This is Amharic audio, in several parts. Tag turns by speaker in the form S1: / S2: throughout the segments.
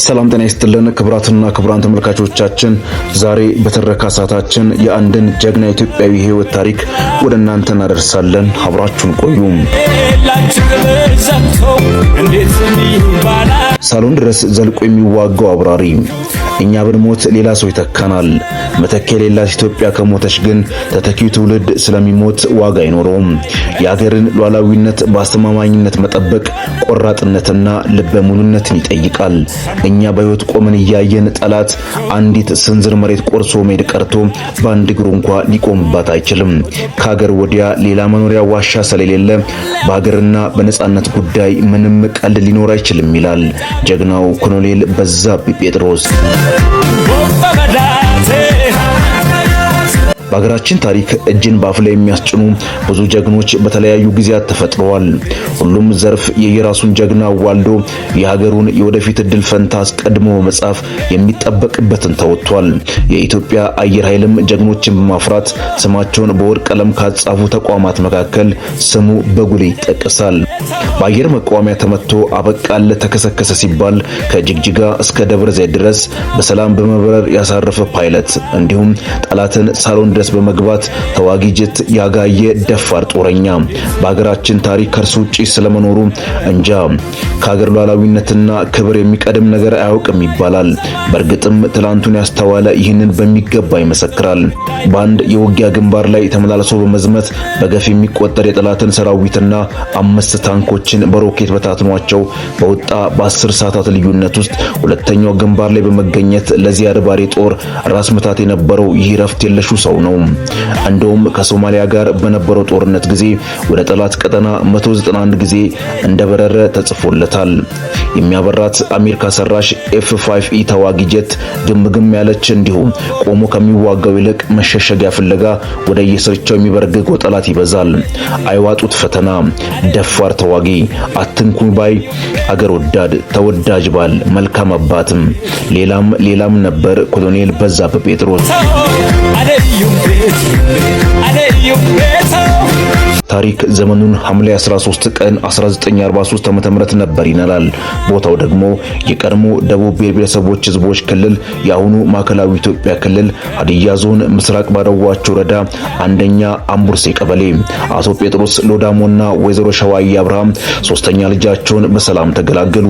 S1: ሰላም ጤና ይስጥልን ክቡራትና ክቡራን ተመልካቾቻችን፣ ዛሬ በትረካ ሰዓታችን የአንድን ጀግና ኢትዮጵያዊ ህይወት ታሪክ ወደ እናንተ እናደርሳለን። አብራችሁን ቆዩ። ሳሎን ድረስ ዘልቆ የሚዋጋው አብራሪ። እኛ ብንሞት ሌላ ሰው ይተካናል። መተኪያ የሌላት ኢትዮጵያ ከሞተች ግን ተተኪው ትውልድ ስለሚሞት ዋጋ አይኖረውም። የሀገርን ሉዓላዊነት በአስተማማኝነት መጠበቅ ቆራጥነትና ልበ ሙሉነትን ይጠይቃል። እኛ በህይወት ቆመን እያየን ጠላት አንዲት ስንዝር መሬት ቆርሶ መሄድ ቀርቶ በአንድ እግሩ እንኳን ሊቆምባት አይችልም። ከሀገር ወዲያ ሌላ መኖሪያ ዋሻ ስለሌለ በሀገርና በነጻነት ጉዳይ ምንም ቀልድ ሊኖር አይችልም ይላል ጀግናው ኮሎኔል በዛብህ ጴጥሮስ። በሀገራችን ታሪክ እጅን ባፍ ላይ የሚያስጭኑ ብዙ ጀግኖች በተለያዩ ጊዜያት ተፈጥረዋል። ሁሉም ዘርፍ የየራሱን ጀግና ዋልዶ የሀገሩን የወደፊት እድል ፈንታ አስቀድሞ መጻፍ የሚጠበቅበትን ተወጥቷል። የኢትዮጵያ አየር ኃይልም ጀግኖችን በማፍራት ስማቸውን በወርቅ ቀለም ካጻፉ ተቋማት መካከል ስሙ በጉልህ ይጠቀሳል። በአየር መቃወሚያ ተመቶ አበቃለ ተከሰከሰ ሲባል ከጅግጅጋ እስከ ደብረ ዘይት ድረስ በሰላም በመብረር ያሳረፈ ፓይለት እንዲሁም ጠላትን ሳሎን ድረስ በመግባት ተዋጊ ጀት ያጋየ ደፋር ጦረኛ በሀገራችን ታሪክ ከእርሱ ውጪ ስለመኖሩ እንጃ። ከሀገር ሉዓላዊነትና ክብር የሚቀድም ነገር አያውቅም ይባላል። በእርግጥም ትላንቱን ያስተዋለ ይህንን በሚገባ ይመሰክራል። በአንድ የውጊያ ግንባር ላይ ተመላልሶ በመዝመት በገፍ የሚቆጠር የጠላትን ሰራዊትና 5 ታንኮችን በሮኬት በታትኗቸው በወጣ በ10 ሰዓታት ልዩነት ውስጥ ሁለተኛው ግንባር ላይ በመገኘት ለዚያድ ባሬ ጦር ራስ ምታት የነበረው ይህ ረፍት የለሹ ሰው ነው። እንደውም ከሶማሊያ ጋር በነበረው ጦርነት ጊዜ ወደ ጠላት ቀጠና 191 ጊዜ እንደበረረ ተጽፎለታል። የሚያበራት አሜሪካ ሰራሽ F5E ተዋጊ ጀት ግምግም ያለች እንዲሁም ቆሞ ከሚዋጋው ይልቅ መሸሸጊያ ፍለጋ ወደ የስርቻው የሚበረግገው ጠላት ይበዛል። አይዋጡት ፈተና፣ ደፋር ተዋጊ፣ አትንኩኝ ባይ፣ አገር ወዳድ፣ ተወዳጅ ባል፣ መልካም አባትም ሌላም ነበር ኮሎኔል በዛብህ ጴጥሮስ። ታሪክ ዘመኑን ሐምሌ 13 ቀን 1943 ዓ.ም ነበር ይነላል። ቦታው ደግሞ የቀድሞ ደቡብ ብሔረሰቦች ህዝቦች ክልል የአሁኑ ማዕከላዊ ኢትዮጵያ ክልል ሀዲያ ዞን ምስራቅ ባደዋቾ ወረዳ አንደኛ አምቡርሴ ቀበሌ። አቶ ጴጥሮስ ሎዳሞና ወይዘሮ ሸዋዬ አብርሃም ሶስተኛ ልጃቸውን በሰላም ተገላገሉ።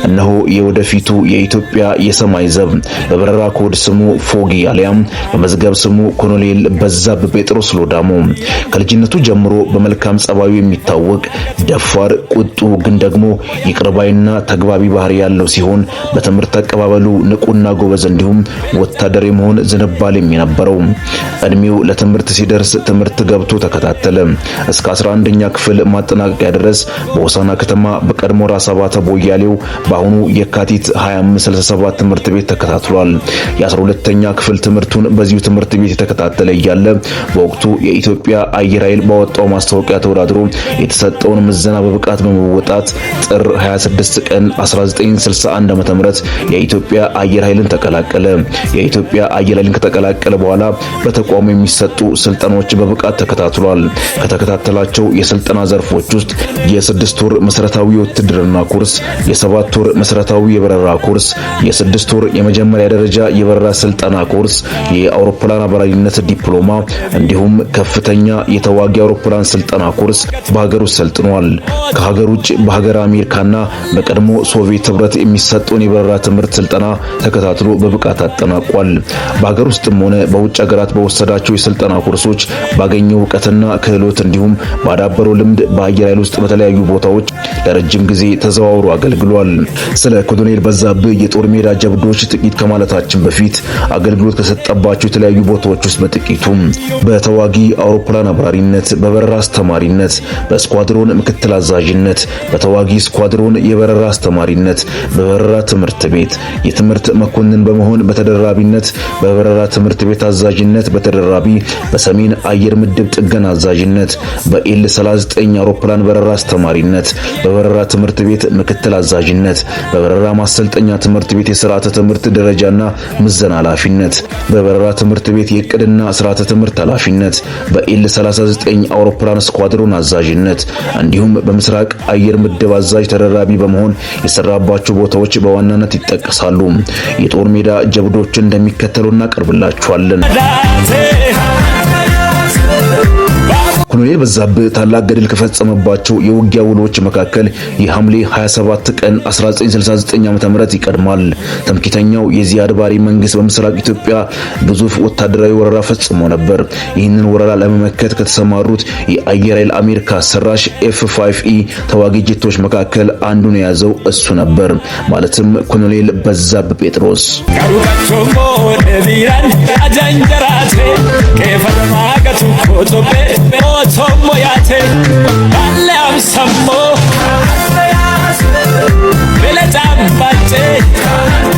S1: እነሆ የወደፊቱ የኢትዮጵያ የሰማይ ዘብ በበረራ ኮድ ስሙ ፎጊ አሊያም በመዝገብ ስሙ ኮሎኔል በዛብህ ጴጥሮስ ሎዳሞ። ከልጅነቱ ጀምሮ በመልካም ጸባዩ የሚታወቅ ደፋር፣ ቁጡ ግን ደግሞ ይቅርባይና ተግባቢ ባህሪ ያለው ሲሆን በትምህርት አቀባበሉ ንቁና ጎበዝ እንዲሁም ወታደር የመሆን ዝንባሌም የነበረው። እድሜው ለትምህርት ሲደርስ ትምህርት ገብቶ ተከታተለ። እስከ 11ኛ ክፍል ማጠናቀቂያ ድረስ በሆሳና ከተማ በቀድሞ ራስ አባተ ቦያሌው በአሁኑ የካቲት 2567 ትምህርት ቤት ተከታትሏል። የ12ኛ ክፍል ትምህርቱን በዚሁ ትምህርት ቤት የተከታተለ እያለ በወቅቱ የኢትዮጵያ አየር ኃይል ባወጣው ማስታወቂያ ተወዳድሮ የተሰጠውን ምዘና በብቃት በመወጣት ጥር 26 ቀን 1961 ዓ.ም የኢትዮጵያ አየር ኃይልን ተቀላቀለ። የኢትዮጵያ አየር ኃይልን ከተቀላቀለ በኋላ በተቋሙ የሚሰጡ ስልጠናዎች በብቃት ተከታትሏል። ከተከታተላቸው የስልጠና ዘርፎች ውስጥ የ6 ወር መሰረታዊ የውትድርና ኮርስ፣ የ7 ወር መሰረታዊ የበረራ ኮርስ፣ የ6 ወር የመጀመሪያ ደረጃ የበረራ ስልጠና ኮርስ፣ የአውሮፕላን አብራሪነት ዲፕሎማ እንዲሁም ከፍተኛ የተዋጊ አውሮፕላን ስልጠና ኮርስ በሀገር ውስጥ ሰልጥኗል። ከሀገር ውጭ በሀገር አሜሪካና በቀድሞ ሶቪየት ህብረት የሚሰጠውን የበረራ ትምህርት ስልጠና ተከታትሎ በብቃት አጠናቋል። በሀገር ውስጥም ሆነ በውጭ ሀገራት በወሰዳቸው የስልጠና ኮርሶች ባገኘው ዕውቀትና ክህሎት እንዲሁም ባዳበረው ልምድ በአየር ኃይል ውስጥ በተለያዩ ቦታዎች ለረጅም ጊዜ ተዘዋውሮ አገልግሏል። ስለ ኮሎኔል በዛብህ የጦር ሜዳ ጀብዶች ጥቂት ከማለታችን በፊት አገልግሎት ከሰጠባቸው የተለያዩ ቦታዎች ውስጥ በጥቂቱ በተዋጊ አውሮፕላን አብራሪነት፣ በበረራ አስተማሪነት፣ በስኳድሮን ምክትል አዛዥነት፣ በተዋጊ ስኳድሮን የበረራ አስተማሪነት፣ በበረራ ትምህርት ቤት የትምህርት መኮንን በመሆን በተደራቢነት፣ በበረራ ትምህርት ቤት አዛዥነት በተደራቢ፣ በሰሜን አየር ምድብ ጥገና አዛዥነት፣ በኤል 39 አውሮፕላን በረራ አስተማሪነት፣ በበረራ ትምህርት ቤት ምክትል አዛዥነት፣ በበረራ ማሰልጠኛ ትምህርት ቤት የሥርዓተ ትምህርት ደረጃና ምዘና ኃላፊነት፣ በበረራ ትምህርት ቤት የዕቅድና ሥርዓተ ትምህርት ኃላፊነት፣ በኤል 39 አውሮፕላን አውሮፕላን ስኳድሮን አዛዥነት እንዲሁም በምስራቅ አየር ምድብ አዛዥ ተደራቢ በመሆን የሰራባቸው ቦታዎች በዋናነት ይጠቀሳሉ። የጦር ሜዳ ጀብዶችን እንደሚከተለው እናቀርብላችኋለን። ኮሎኔል በዛብህ ታላቅ ገድል ከፈጸመባቸው የውጊያ ውሎች መካከል የሐምሌ 27 ቀን 1969 ዓ.ም ይቀድማል። ተምኪተኛው የዚያድ ባሬ መንግስት በምስራቅ ኢትዮጵያ ግዙፍ ወታደራዊ ወረራ ፈጽሞ ነበር። ይህንን ወረራ ለመመከት ከተሰማሩት የአየር ኃይል አሜሪካ ሰራሽ F5E ተዋጊ ጄቶች መካከል አንዱን የያዘው እሱ ነበር። ማለትም ኮሎኔል በዛብህ ጴጥሮስ
S2: Tomo yate balle am sammo bele tambate